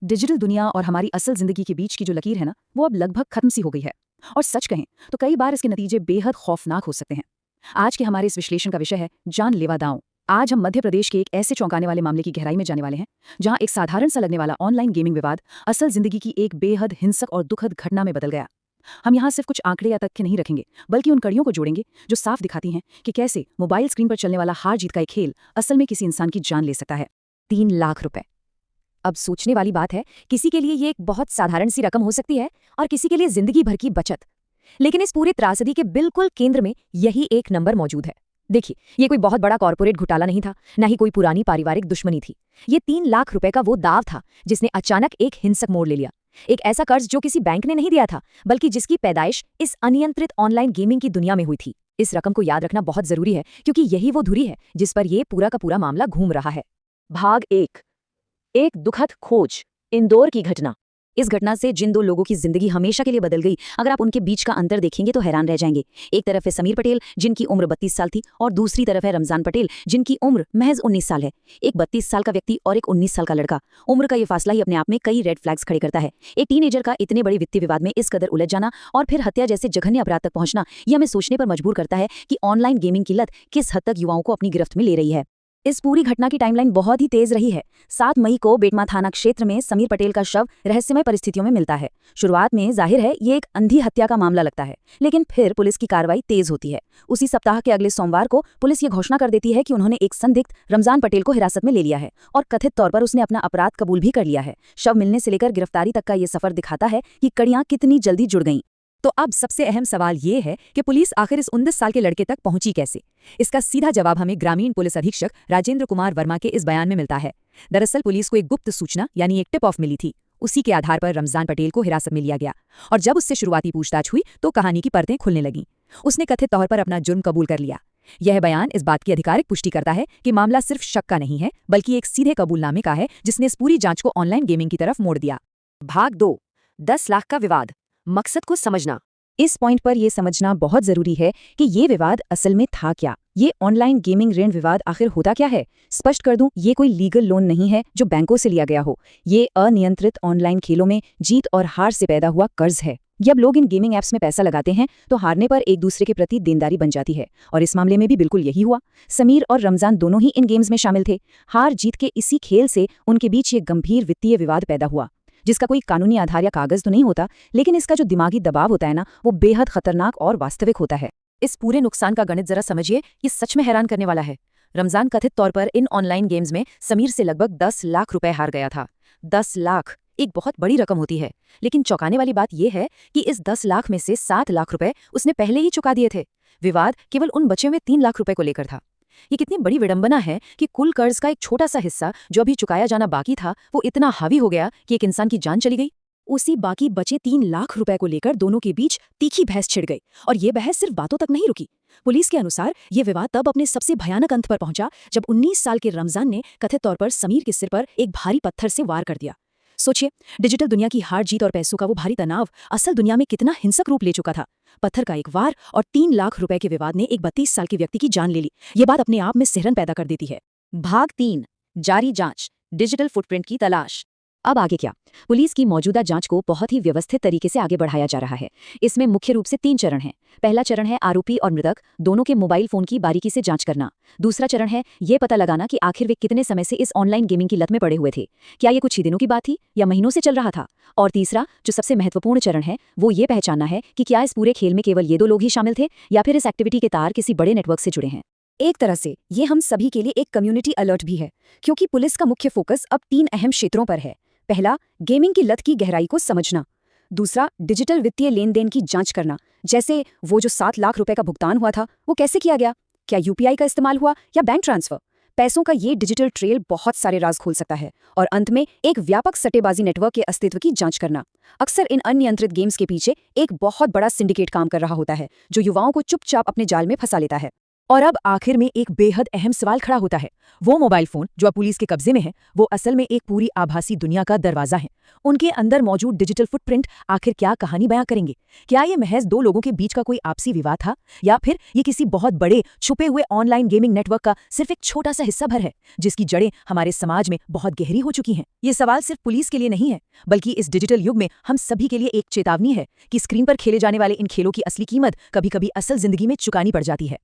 Digital दुनिया और हमारी असल जिंदगी के बीच की जो लकीर है ना, वो अब लगभग खत्म सी हो गई है। और सच कहें तो कई बार इसके नतीजे बेहद खौफनाक हो सकते हैं। आज के हमारे इस विश्लेषण का विषय है जानलेवा दांव। आज हम मध्य प्रदेश के एक ऐसे चौंकाने वाले मामले की गहराई में जाने वाले हैं, जहां एक साधारण सा लगने वाला ऑनलाइन गेमिंग विवाद असल जिंदगी की एक बेहद हिंसक और दुखद घटना में बदल गया। हम यहाँ सिर्फ कुछ आंकड़े या तथ्य नहीं रखेंगे, बल्कि उन कड़ियों को जोड़ेंगे जो साफ दिखाती हैं कि कैसे मोबाइल स्क्रीन पर चलने वाला हार जीत का एक खेल असल में किसी इंसान की जान ले सकता है। 3 लाख रुपए। अब सोचने वाली बात है, किसी के लिए ये एक बहुत साधारण सी रकम हो सकती है और किसी के लिए जिंदगी भर की बचत। लेकिन इस पूरे त्रासदी के बिल्कुल केंद्र में यही एक नंबर मौजूद है। देखिए, ये कोई बहुत बड़ा कॉर्पोरेट घोटाला नहीं था, न ही कोई पुरानी पारिवारिक दुश्मनी थी। ये 3 लाख रुपए का वो दाव था जिसने अचानक एक हिंसक मोड़ ले लिया। एक ऐसा कर्ज जो किसी बैंक ने नहीं दिया था, बल्कि जिसकी पैदाइश इस अनियंत्रित ऑनलाइन गेमिंग की दुनिया में हुई थी। इस रकम को याद रखना बहुत जरूरी है, क्योंकि यही वो धुरी है जिस पर यह पूरा का पूरा मामला घूम रहा है। भाग 1। एक दुखद खोज। इंदौर की घटना। इस घटना से जिन दो लोगों की जिंदगी हमेशा के लिए बदल गई, अगर आप उनके बीच का अंतर देखेंगे तो हैरान रह जाएंगे। एक तरफ है समीर पटेल, जिनकी उम्र 32 साल थी, और दूसरी तरफ है रमजान पटेल, जिनकी उम्र महज 19 साल है। एक 32 साल का व्यक्ति और एक 19 साल का लड़का। उम्र का ये फासला ही अपने आप में कई रेड फ्लैग्स खड़े करता है। एक टीनेजर का इतने बड़े वित्तीय विवाद में इस कदर उलझ जाना और फिर हत्या जैसे जघन्य अपराध तक पहुंचना, यह हमें सोचने पर मजबूर करता है कि ऑनलाइन गेमिंग की लत किस हद तक युवाओं को अपनी गिरफ्त में ले रही है। इस पूरी घटना की टाइमलाइन बहुत ही तेज रही है। 7 मई को बेटमा थाना क्षेत्र में समीर पटेल का शव रहस्यमय परिस्थितियों में मिलता है। शुरुआत में जाहिर है ये एक अंधी हत्या का मामला लगता है, लेकिन फिर पुलिस की कार्रवाई तेज होती है। उसी सप्ताह के अगले सोमवार को पुलिस ये घोषणा कर देती है कि उन्होंने एक संदिग्ध रमजान पटेल को हिरासत में ले लिया है और कथित तौर पर उसने अपना अपराध कबूल भी कर लिया है। शव मिलने से लेकर गिरफ्तारी तक का ये सफर दिखाता है कि कड़ियां कितनी जल्दी जुड़ गईं। तो अब सबसे अहम सवाल ये है कि पुलिस आखिर इस 19 साल के लड़के तक पहुंची कैसे। इसका सीधा जवाब हमें ग्रामीण पुलिस अधीक्षक राजेंद्र कुमार वर्मा के इस बयान में मिलता है। दरअसल पुलिस को एक गुप्त सूचना यानी एक टिप ऑफ मिली थी। उसी के आधार पर रमजान पटेल को हिरासत में लिया गया और जब उससे शुरुआती पूछताछ हुई तो कहानी की परतें खुलने लगीं। उसने कथित तौर पर अपना जुर्म कबूल कर लिया। यह बयान इस बात की आधिकारिक पुष्टि करता है कि मामला सिर्फ शक का नहीं है, बल्कि एक सीधे कबूलनामे का है जिसने इस पूरी जांच को ऑनलाइन गेमिंग की तरफ मोड़ दिया। भाग 2। 10 लाख का विवाद। मकसद को समझना। इस पॉइंट पर यह समझना बहुत जरूरी है कि ये विवाद असल में था क्या। ये ऑनलाइन गेमिंग ऋण विवाद आखिर होता क्या है। स्पष्ट कर दूं, ये कोई लीगल लोन नहीं है जो बैंकों से लिया गया हो। ये अनियंत्रित ऑनलाइन खेलों में जीत और हार से पैदा हुआ कर्ज है। जब लोग इन गेमिंग ऐप्स में पैसा लगाते हैं तो हारने पर एक दूसरे के प्रति देनदारी बन जाती है, और इस मामले में भी बिल्कुल यही हुआ। समीर और रमजान दोनों ही इन गेम्स में शामिल थे। हार जीत के इसी खेल से उनके बीच ये गंभीर वित्तीय विवाद पैदा हुआ, जिसका कोई कानूनी आधार या कागज तो नहीं होता, लेकिन इसका जो दिमागी दबाव होता है ना, वो बेहद खतरनाक और वास्तविक होता है। इस पूरे नुकसान का गणित जरा समझिए, ये सच में हैरान करने वाला है। रमजान कथित तौर पर इन ऑनलाइन गेम्स में समीर से लगभग 10 लाख रुपए हार गया था। 10 लाख एक बहुत बड़ी रकम होती है, लेकिन चौंकाने वाली बात यह है कि इस 10 लाख में से 7 लाख रुपए उसने पहले ही चुका दिए थे। विवाद केवल उन बचे हुए 3 लाख रुपए को लेकर था। ये कितनी बड़ी विडंबना है कि कुल कर्ज का एक छोटा सा हिस्सा जो अभी चुकाया जाना बाकी था, वो इतना हावी हो गया कि एक इंसान की जान चली गई। उसी बाकी बचे 3 लाख रुपए को लेकर दोनों के बीच तीखी बहस छिड़ गई, और ये बहस सिर्फ बातों तक नहीं रुकी। पुलिस के अनुसार ये विवाद तब अपने सबसे भयानक अंत पर पहुंचा जब 19 साल के रमजान ने कथित तौर पर समीर के सिर पर एक भारी पत्थर से वार कर दिया। सोचिए, डिजिटल दुनिया की हार जीत और पैसों का वो भारी तनाव असल दुनिया में कितना हिंसक रूप ले चुका था। पत्थर का एक वार और 3 लाख रुपए के विवाद ने एक 32 साल के व्यक्ति की जान ले ली। ये बात अपने आप में सिहरन पैदा कर देती है। भाग 3। जारी जांच। डिजिटल फुटप्रिंट की तलाश। अब आगे क्या। पुलिस की मौजूदा जांच को बहुत ही व्यवस्थित तरीके से आगे बढ़ाया जा रहा है। इसमें मुख्य रूप से 3 चरण हैं। पहला चरण है आरोपी और मृतक दोनों के मोबाइल फोन की बारीकी से जांच करना। दूसरा चरण है ये पता लगाना कि आखिर वे कितने समय से इस ऑनलाइन गेमिंग की लत में पड़े हुए थे। क्या ये कुछ ही दिनों की बात थी या महीनों से चल रहा था। और तीसरा, जो सबसे महत्वपूर्ण चरण है, वो ये पहचानना है कि क्या इस पूरे खेल में केवल ये 2 लोग ही शामिल थे या फिर इस एक्टिविटी के तार किसी बड़े नेटवर्क से जुड़े हैं। एक तरह से ये हम सभी के लिए एक कम्युनिटी अलर्ट भी है, क्योंकि पुलिस का मुख्य फोकस अब 3 अहम क्षेत्रों पर है। पहला, गेमिंग की लत की गहराई को समझना। दूसरा, डिजिटल वित्तीय लेन देन की जांच करना, जैसे वो जो 7 लाख रुपए का भुगतान हुआ था वो कैसे किया गया, क्या यूपीआई का इस्तेमाल हुआ या बैंक ट्रांसफर। पैसों का ये डिजिटल ट्रेल बहुत सारे राज खोल सकता है। और अंत में एक व्यापक सट्टेबाजी नेटवर्क के अस्तित्व की जांच करना। अक्सर इन अनियंत्रित गेम्स के पीछे एक बहुत बड़ा सिंडिकेट काम कर रहा होता है, जो युवाओं को चुपचाप अपने जाल में फंसा लेता है। और अब आखिर में एक बेहद अहम सवाल खड़ा होता है। वो मोबाइल फोन जो अब पुलिस के कब्जे में है, वो असल में एक पूरी आभासी दुनिया का दरवाजा है। उनके अंदर मौजूद डिजिटल फुटप्रिंट आखिर क्या कहानी बयां करेंगे? क्या ये महज दो लोगों के बीच का कोई आपसी विवाद था, या फिर ये किसी बहुत बड़े छुपे हुए ऑनलाइन गेमिंग नेटवर्क का सिर्फ एक छोटा सा हिस्सा भर है, जिसकी जड़ें हमारे समाज में बहुत गहरी हो चुकी हैं? ये सवाल सिर्फ पुलिस के लिए नहीं है, बल्कि इस डिजिटल युग में हम सभी के लिए एक चेतावनी है कि स्क्रीन पर खेले जाने वाले इन खेलों की असली कीमत कभी-कभी असल जिंदगी में चुकानी पड़ जाती है।